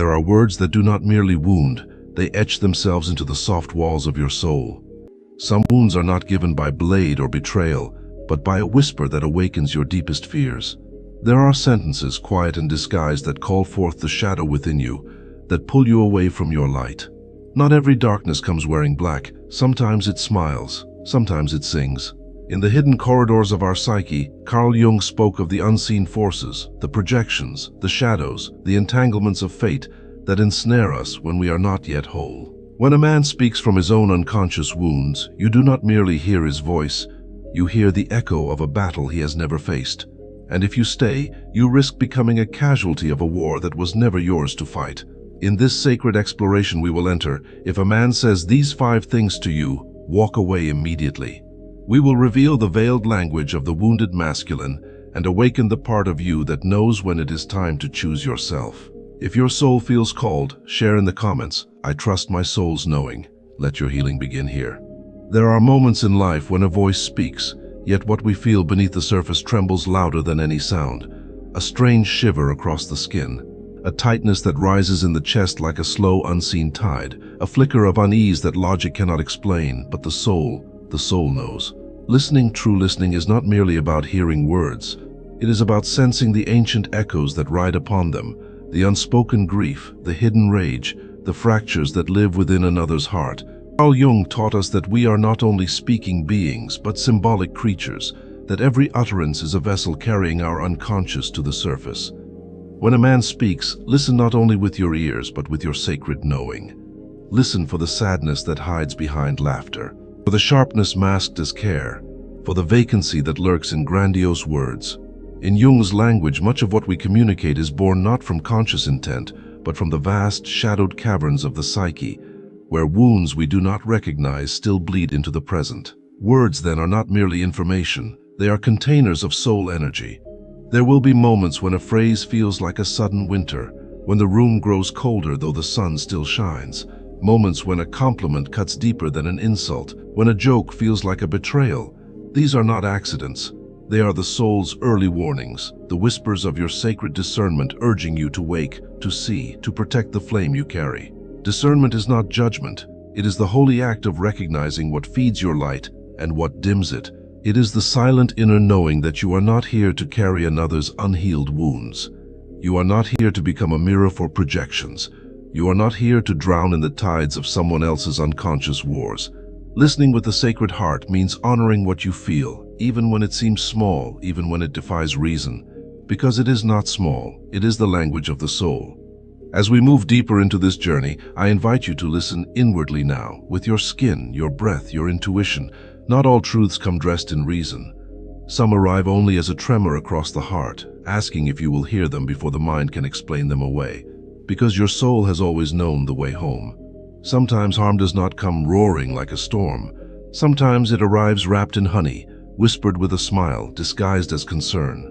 There are words that do not merely wound, they etch themselves into the soft walls of your soul. Some wounds are not given by blade or betrayal, but by a whisper that awakens your deepest fears. There are sentences, quiet and disguised, that call forth the shadow within you, that pull you away from your light. Not every darkness comes wearing black. Sometimes it smiles, sometimes it sings. In the hidden corridors of our psyche, Carl Jung spoke of the unseen forces, the projections, the shadows, the entanglements of fate that ensnare us when we are not yet whole. When a man speaks from his own unconscious wounds, you do not merely hear his voice, you hear the echo of a battle he has never faced. And if you stay, you risk becoming a casualty of a war that was never yours to fight. In this sacred exploration we will enter, if a man says these 5 things to you, walk away immediately. We will reveal the veiled language of the wounded masculine and awaken the part of you that knows when it is time to choose yourself. If your soul feels called, share in the comments, "I trust my soul's knowing." Let your healing begin here. There are moments in life when a voice speaks, yet what we feel beneath the surface trembles louder than any sound. A strange shiver across the skin, a tightness that rises in the chest like a slow, unseen tide, a flicker of unease that logic cannot explain, but the soul knows. True listening is not merely about hearing words. It is about sensing the ancient echoes that ride upon them, the unspoken grief, the hidden rage, the fractures that live within another's heart. Carl Jung taught us that we are not only speaking beings, but symbolic creatures, that every utterance is a vessel carrying our unconscious to the surface. When a man speaks, listen not only with your ears, but with your sacred knowing. Listen for the sadness that hides behind laughter, for the sharpness masked as care, for the vacancy that lurks in grandiose words. In Jung's language, much of what we communicate is born not from conscious intent, but from the vast, shadowed caverns of the psyche, where wounds we do not recognize still bleed into the present. Words, then, are not merely information. They are containers of soul energy. There will be moments when a phrase feels like a sudden winter, when the room grows colder though the sun still shines. Moments when a compliment cuts deeper than an insult, when a joke feels like a betrayal. These are not accidents. They are the soul's early warnings, the whispers of your sacred discernment urging you to wake, to see, to protect the flame you carry. Discernment is not judgment. It is the holy act of recognizing what feeds your light and what dims it. It is the silent inner knowing that you are not here to carry another's unhealed wounds. You are not here to become a mirror for projections. You are not here to drown in the tides of someone else's unconscious wars. Listening with the sacred heart means honoring what you feel, even when it seems small, even when it defies reason. Because it is not small, it is the language of the soul. As we move deeper into this journey, I invite you to listen inwardly now, with your skin, your breath, your intuition. Not all truths come dressed in reason. Some arrive only as a tremor across the heart, asking if you will hear them before the mind can explain them away. Because your soul has always known the way home. Sometimes harm does not come roaring like a storm. Sometimes it arrives wrapped in honey, whispered with a smile, disguised as concern.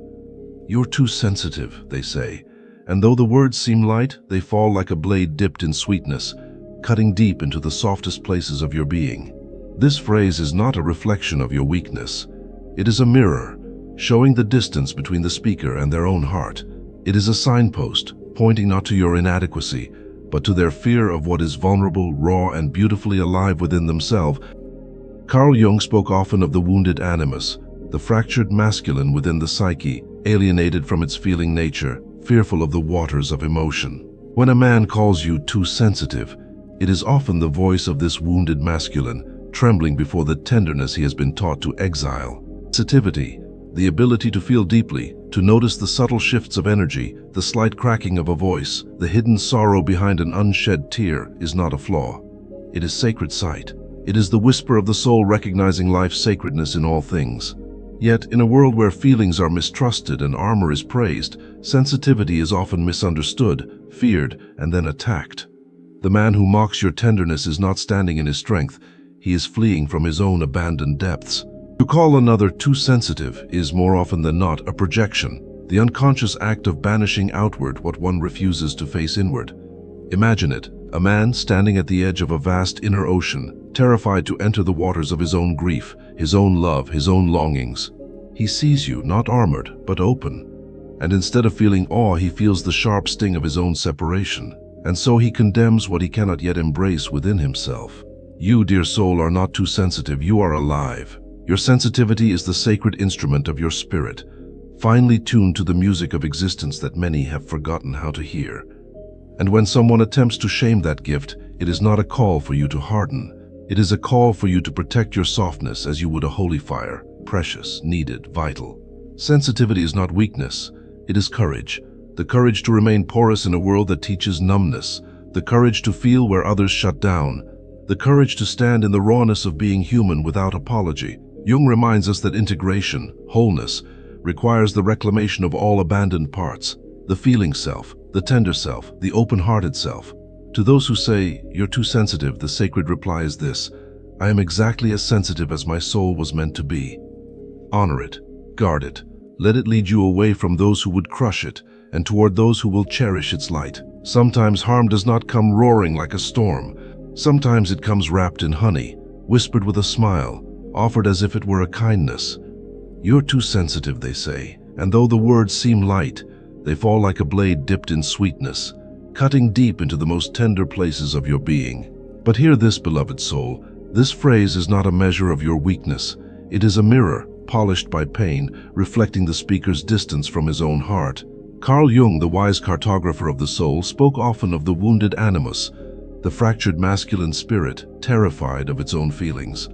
"You're too sensitive," they say, and though the words seem light, they fall like a blade dipped in sweetness, cutting deep into the softest places of your being. This phrase is not a reflection of your weakness. It is a mirror, showing the distance between the speaker and their own heart. It is a signpost, pointing not to your inadequacy, but to their fear of what is vulnerable, raw, and beautifully alive within themselves. Carl Jung spoke often of the wounded animus, the fractured masculine within the psyche, alienated from its feeling nature, fearful of the waters of emotion. When a man calls you too sensitive, it is often the voice of this wounded masculine, trembling before the tenderness he has been taught to exile. Sensitivity, the ability to feel deeply, to notice the subtle shifts of energy, the slight cracking of a voice, the hidden sorrow behind an unshed tear, is not a flaw. It is sacred sight. It is the whisper of the soul recognizing life's sacredness in all things. Yet, in a world where feelings are mistrusted and armor is praised, sensitivity is often misunderstood, feared, and then attacked. The man who mocks your tenderness is not standing in his strength. He is fleeing from his own abandoned depths. To call another too sensitive is more often than not a projection, the unconscious act of banishing outward what one refuses to face inward. Imagine it, a man standing at the edge of a vast inner ocean, terrified to enter the waters of his own grief, his own love, his own longings. He sees you, not armored, but open. And instead of feeling awe, he feels the sharp sting of his own separation. and so he condemns what he cannot yet embrace within himself. You, dear soul, are not too sensitive, you are alive. Your sensitivity is the sacred instrument of your spirit, finely tuned to the music of existence that many have forgotten how to hear. And when someone attempts to shame that gift, it is not a call for you to harden. It is a call for you to protect your softness as you would a holy fire, precious, needed, vital. Sensitivity is not weakness, it is courage. The courage to remain porous in a world that teaches numbness, the courage to feel where others shut down, the courage to stand in the rawness of being human without apology. Jung reminds us that integration, wholeness, requires the reclamation of all abandoned parts, the feeling self, the tender self, the open-hearted self. To those who say, "You're too sensitive," the sacred reply is this: I am exactly as sensitive as my soul was meant to be. Honor it, guard it, let it lead you away from those who would crush it, and toward those who will cherish its light. Sometimes harm does not come roaring like a storm. Sometimes it comes wrapped in honey, whispered with a smile, offered as if it were a kindness. You're too sensitive, they say, and though the words seem light, they fall like a blade dipped in sweetness, cutting deep into the most tender places of your being. But hear this, beloved soul, this phrase is not a measure of your weakness. It is a mirror, polished by pain, reflecting the speaker's distance from his own heart. Carl Jung, the wise cartographer of the soul, spoke often of the wounded animus, the fractured masculine spirit, terrified of its own feelings.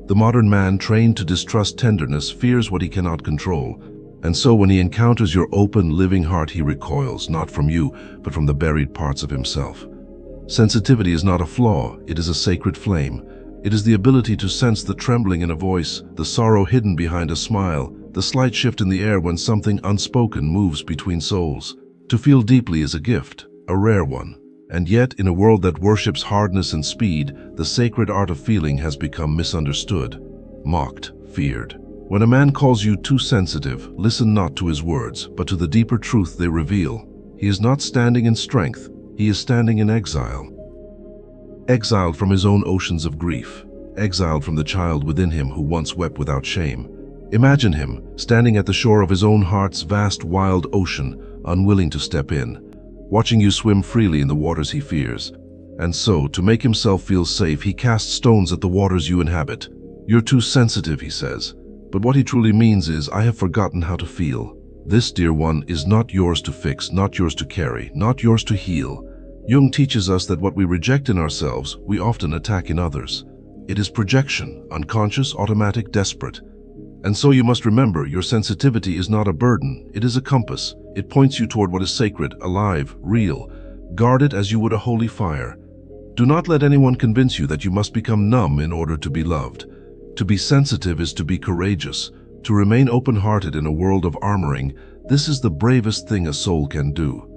The modern man, trained to distrust tenderness, fears what he cannot control, and so when he encounters your open, living heart, he recoils, not from you, but from the buried parts of himself. Sensitivity is not a flaw, it is a sacred flame. It is the ability to sense the trembling in a voice, the sorrow hidden behind a smile, the slight shift in the air when something unspoken moves between souls. To feel deeply is a gift, a rare one. And yet, in a world that worships hardness and speed, the sacred art of feeling has become misunderstood, mocked, feared. When a man calls you too sensitive, listen not to his words, but to the deeper truth they reveal. He is not standing in strength, he is standing in exile. Exiled from his own oceans of grief, exiled from the child within him who once wept without shame. Imagine him, standing at the shore of his own heart's vast wild ocean, unwilling to step in, watching you swim freely in the waters he fears. And so, to make himself feel safe, he casts stones at the waters you inhabit. You're too sensitive, he says. But what he truly means is, I have forgotten how to feel. This, dear one, is not yours to fix, not yours to carry, not yours to heal. Jung teaches us that what we reject in ourselves, we often attack in others. It is projection, unconscious, automatic, desperate. And so you must remember, your sensitivity is not a burden, it is a compass. It points you toward what is sacred, alive, real. Guard it as you would a holy fire. Do not let anyone convince you that you must become numb in order to be loved. To be sensitive is to be courageous. To remain open-hearted in a world of armoring, this is the bravest thing a soul can do.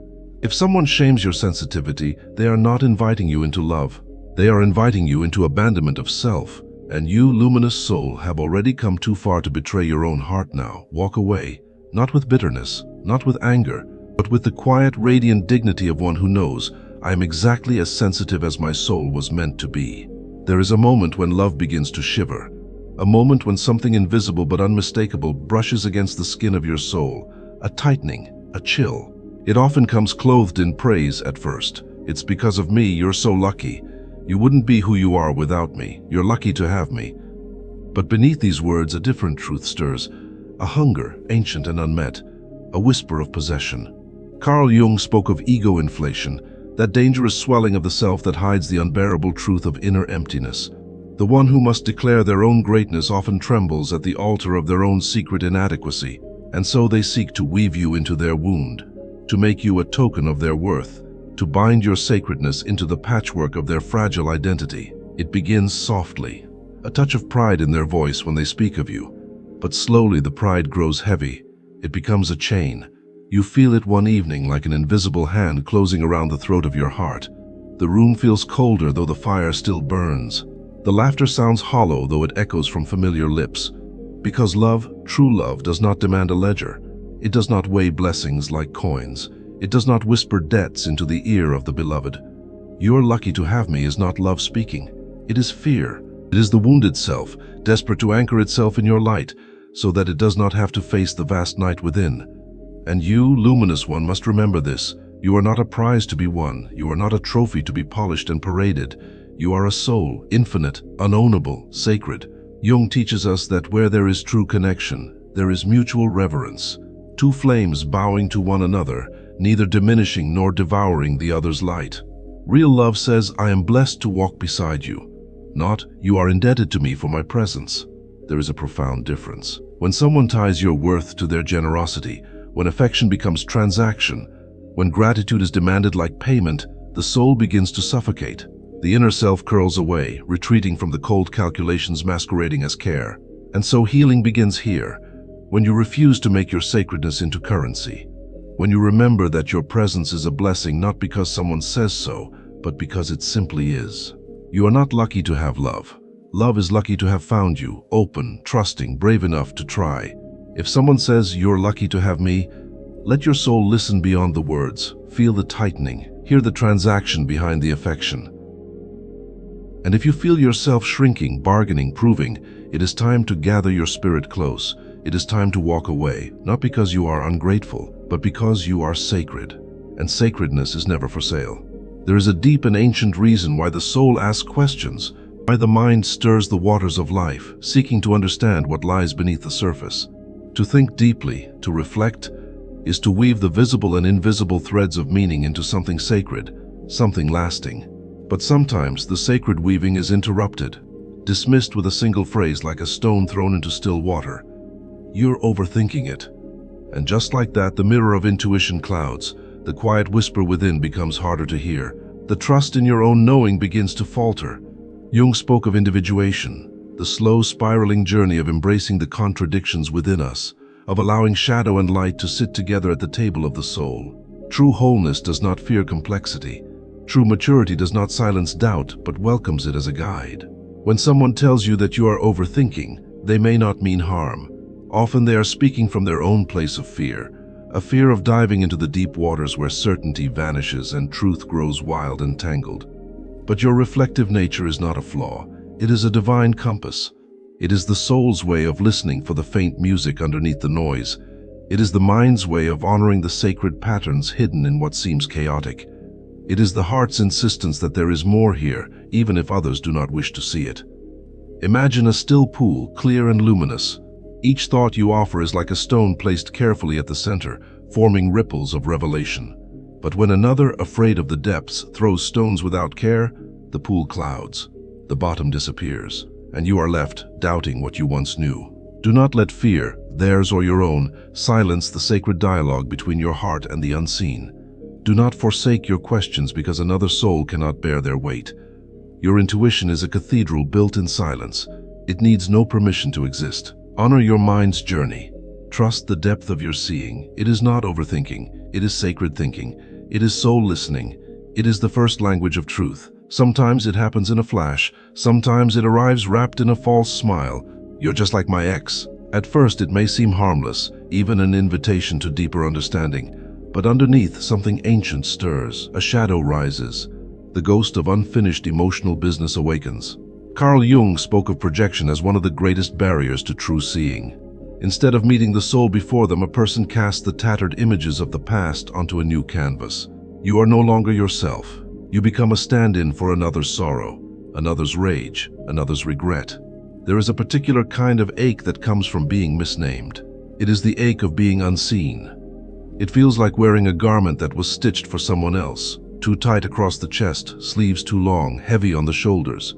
If someone shames your sensitivity, they are not inviting you into love. They are inviting you into abandonment of self. And you, luminous soul, have already come too far to betray your own heart now. Walk away, not with bitterness, not with anger, but with the quiet, radiant dignity of one who knows, I am exactly as sensitive as my soul was meant to be. There is a moment when love begins to shiver, a moment when something invisible but unmistakable brushes against the skin of your soul, a tightening, a chill. It often comes clothed in praise at first. It's because of me, you're so lucky. You wouldn't be who you are without me. You're lucky to have me. But beneath these words, a different truth stirs, a hunger, ancient and unmet, a whisper of possession. Carl Jung spoke of ego inflation, that dangerous swelling of the self that hides the unbearable truth of inner emptiness. The one who must declare their own greatness often trembles at the altar of their own secret inadequacy, and so they seek to weave you into their wound, to make you a token of their worth, to bind your sacredness into the patchwork of their fragile identity. It begins softly, a touch of pride in their voice when they speak of you. But slowly the pride grows heavy. It becomes a chain. You feel it one evening like an invisible hand closing around the throat of your heart. The room feels colder though the fire still burns. The laughter sounds hollow though it echoes from familiar lips. Because love, true love, does not demand a ledger. It does not weigh blessings like coins. It does not whisper debts into the ear of the beloved. You're lucky to have me is not love speaking. It is fear. It is the wounded self, desperate to anchor itself in your light, so that it does not have to face the vast night within. And you, luminous one, must remember this. You are not a prize to be won. You are not a trophy to be polished and paraded. You are a soul, infinite, unownable, sacred. Jung teaches us that where there is true connection, there is mutual reverence. Two flames bowing to one another, neither diminishing nor devouring the other's light. Real love says, I am blessed to walk beside you. Not, you are indebted to me for my presence. There is a profound difference. When someone ties your worth to their generosity, when affection becomes transaction, when gratitude is demanded like payment, the soul begins to suffocate. The inner self curls away, retreating from the cold calculations masquerading as care. And so healing begins here, when you refuse to make your sacredness into currency. When you remember that your presence is a blessing not because someone says so, but because it simply is. You are not lucky to have love. Love is lucky to have found you, open, trusting, brave enough to try. If someone says, you're lucky to have me, let your soul listen beyond the words, feel the tightening, hear the transaction behind the affection. And if you feel yourself shrinking, bargaining, proving, it is time to gather your spirit close. It is time to walk away, not because you are ungrateful, but because you are sacred. And sacredness is never for sale. There is a deep and ancient reason why the soul asks questions, why the mind stirs the waters of life, seeking to understand what lies beneath the surface. To think deeply, to reflect, is to weave the visible and invisible threads of meaning into something sacred, something lasting. But sometimes the sacred weaving is interrupted, dismissed with a single phrase like a stone thrown into still water. You're overthinking it. And just like that, the mirror of intuition clouds. The quiet whisper within becomes harder to hear. The trust in your own knowing begins to falter. Jung spoke of individuation, the slow spiraling journey of embracing the contradictions within us, of allowing shadow and light to sit together at the table of the soul. True wholeness does not fear complexity. True maturity does not silence doubt, but welcomes it as a guide. When someone tells you that you are overthinking, they may not mean harm. Often they are speaking from their own place of fear, a fear of diving into the deep waters where certainty vanishes and truth grows wild and tangled. But your reflective nature is not a flaw. It is a divine compass. It is the soul's way of listening for the faint music underneath the noise. It is the mind's way of honoring the sacred patterns hidden in what seems chaotic. It is the heart's insistence that there is more here, even if others do not wish to see it. Imagine a still pool, clear and luminous. Each thought you offer is like a stone placed carefully at the center, forming ripples of revelation. But when another, afraid of the depths, throws stones without care, the pool clouds, the bottom disappears, and you are left doubting what you once knew. Do not let fear, theirs or your own, silence the sacred dialogue between your heart and the unseen. Do not forsake your questions because another soul cannot bear their weight. Your intuition is a cathedral built in silence. It needs no permission to exist. Honor your mind's journey. Trust the depth of your seeing. It is not overthinking. It is sacred thinking. It is soul listening. It is the first language of truth. Sometimes it happens in a flash. Sometimes it arrives wrapped in a false smile. You're just like my ex. At first it may seem harmless, even an invitation to deeper understanding. But underneath, something ancient stirs. A shadow rises. The ghost of unfinished emotional business awakens. Carl Jung spoke of projection as one of the greatest barriers to true seeing. Instead of meeting the soul before them, a person casts the tattered images of the past onto a new canvas. You are no longer yourself. You become a stand-in for another's sorrow, another's rage, another's regret. There is a particular kind of ache that comes from being misnamed. It is the ache of being unseen. It feels like wearing a garment that was stitched for someone else, too tight across the chest, sleeves too long, heavy on the shoulders.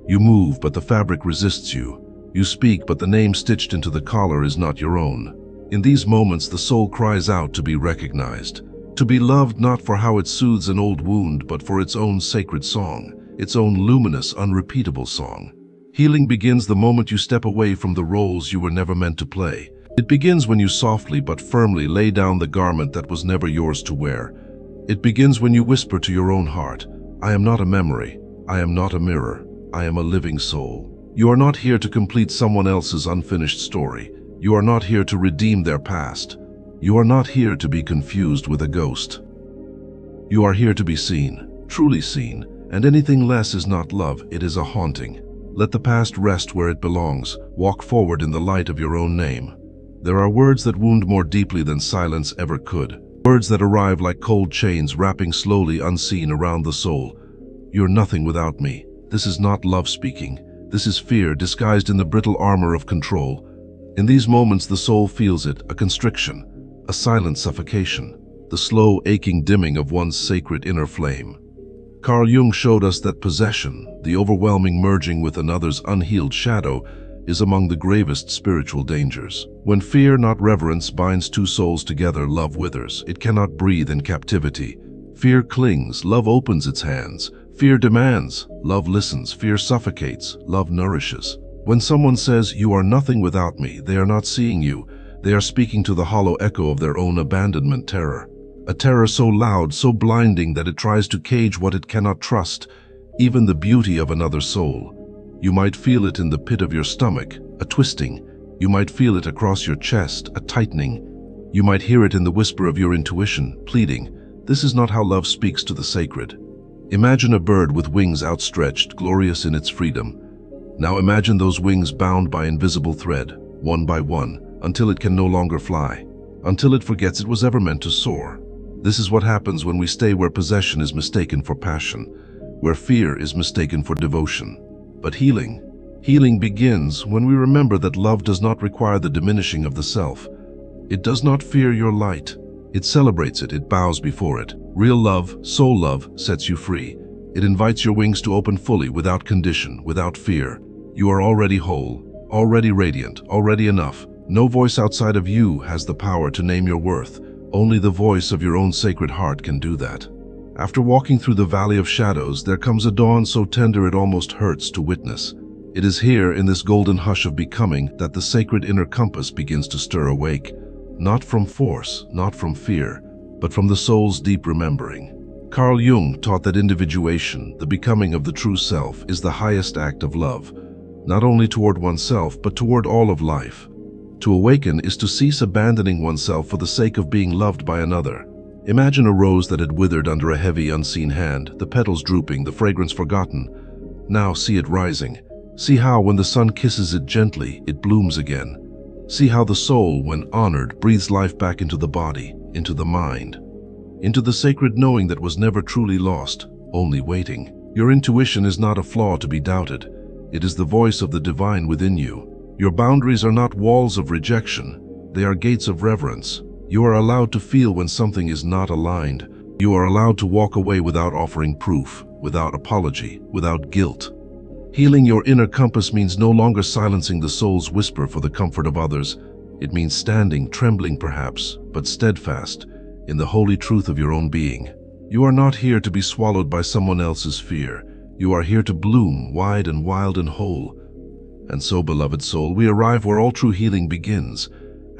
You move, but the fabric resists you. You speak, but the name stitched into the collar is not your own. In these moments, the soul cries out to be recognized, to be loved not for how it soothes an old wound, but for its own sacred song, its own luminous, unrepeatable song. Healing begins the moment you step away from the roles you were never meant to play. It begins when you softly but firmly lay down the garment that was never yours to wear. It begins when you whisper to your own heart, I am not a memory, I am not a mirror, I am a living soul. You are not here to complete someone else's unfinished story. You are not here to redeem their past. You are not here to be confused with a ghost. You are here to be seen, truly seen, and anything less is not love, it is a haunting. Let the past rest where it belongs. Walk forward in the light of your own name. There are words that wound more deeply than silence ever could. Words that arrive like cold chains wrapping slowly unseen around the soul. You're nothing without me. This is not love speaking. This is fear disguised in the brittle armor of control. In these moments the soul feels it, a constriction, a silent suffocation, the slow aching dimming of one's sacred inner flame. Carl Jung showed us that possession, the overwhelming merging with another's unhealed shadow, is among the gravest spiritual dangers. When fear, not reverence, binds two souls together, love withers. It cannot breathe in captivity. Fear clings, love opens its hands. Fear demands, love listens. Fear suffocates, love nourishes. When someone says, "You are nothing without me," they are not seeing you. They are speaking to the hollow echo of their own abandonment terror. A terror so loud, so blinding that it tries to cage what it cannot trust, even the beauty of another soul. You might feel it in the pit of your stomach, a twisting. You might feel it across your chest, a tightening. You might hear it in the whisper of your intuition, pleading. This is not how love speaks to the sacred. Imagine a bird with wings outstretched, glorious in its freedom. Now imagine those wings bound by invisible thread, one by one, until it can no longer fly, until it forgets it was ever meant to soar. This is what happens when we stay where possession is mistaken for passion, where fear is mistaken for devotion. But healing begins when we remember that love does not require the diminishing of the self. It does not fear your light. It celebrates it, it bows before it. Real love, soul love, sets you free. It invites your wings to open fully, without condition, without fear. You are already whole, already radiant, already enough. No voice outside of you has the power to name your worth. Only the voice of your own sacred heart can do that. After walking through the valley of shadows, there comes a dawn so tender it almost hurts to witness. It is here, in this golden hush of becoming, that the sacred inner compass begins to stir awake. Not from force, not from fear, but from the soul's deep remembering. Carl Jung taught that individuation, the becoming of the true self, is the highest act of love, not only toward oneself, but toward all of life. To awaken is to cease abandoning oneself for the sake of being loved by another. Imagine a rose that had withered under a heavy, unseen hand, the petals drooping, the fragrance forgotten. Now see it rising. See how, when the sun kisses it gently, it blooms again. See how the soul, when honored, breathes life back into the body, into the mind, into the sacred knowing that was never truly lost, only waiting. Your intuition is not a flaw to be doubted. It is the voice of the divine within you. Your boundaries are not walls of rejection. They are gates of reverence. You are allowed to feel when something is not aligned. You are allowed to walk away without offering proof, without apology, without guilt. Healing your inner compass means no longer silencing the soul's whisper for the comfort of others. It means standing, trembling perhaps, but steadfast, in the holy truth of your own being. You are not here to be swallowed by someone else's fear. You are here to bloom, wide and wild and whole. And so, beloved soul, we arrive where all true healing begins,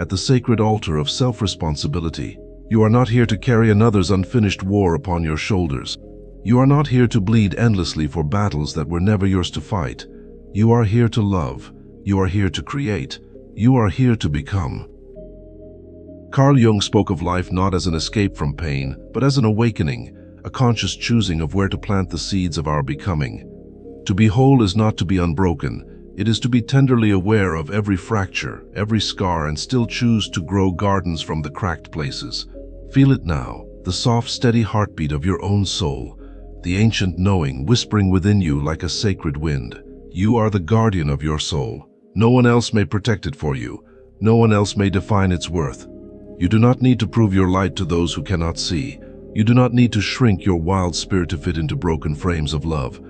at the sacred altar of self-responsibility. You are not here to carry another's unfinished war upon your shoulders. You are not here to bleed endlessly for battles that were never yours to fight. You are here to love. You are here to create. You are here to become. Carl Jung spoke of life not as an escape from pain, but as an awakening, a conscious choosing of where to plant the seeds of our becoming. To be whole is not to be unbroken. It is to be tenderly aware of every fracture, every scar, and still choose to grow gardens from the cracked places. Feel it now, the soft, steady heartbeat of your own soul, the ancient knowing whispering within you like a sacred wind. You are the guardian of your soul. No one else may protect it for you. No one else may define its worth. You do not need to prove your light to those who cannot see. You do not need to shrink your wild spirit to fit into broken frames of love.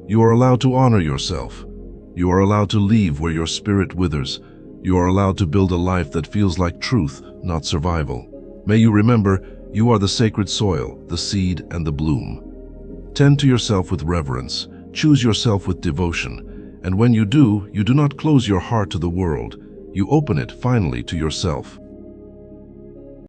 You are allowed to honor yourself. You are allowed to leave where your spirit withers. You are allowed to build a life that feels like truth, not survival. May you remember, you are the sacred soil, the seed, and the bloom. Tend to yourself with reverence. Choose yourself with devotion. And when you do not close your heart to the world. You open it finally to yourself.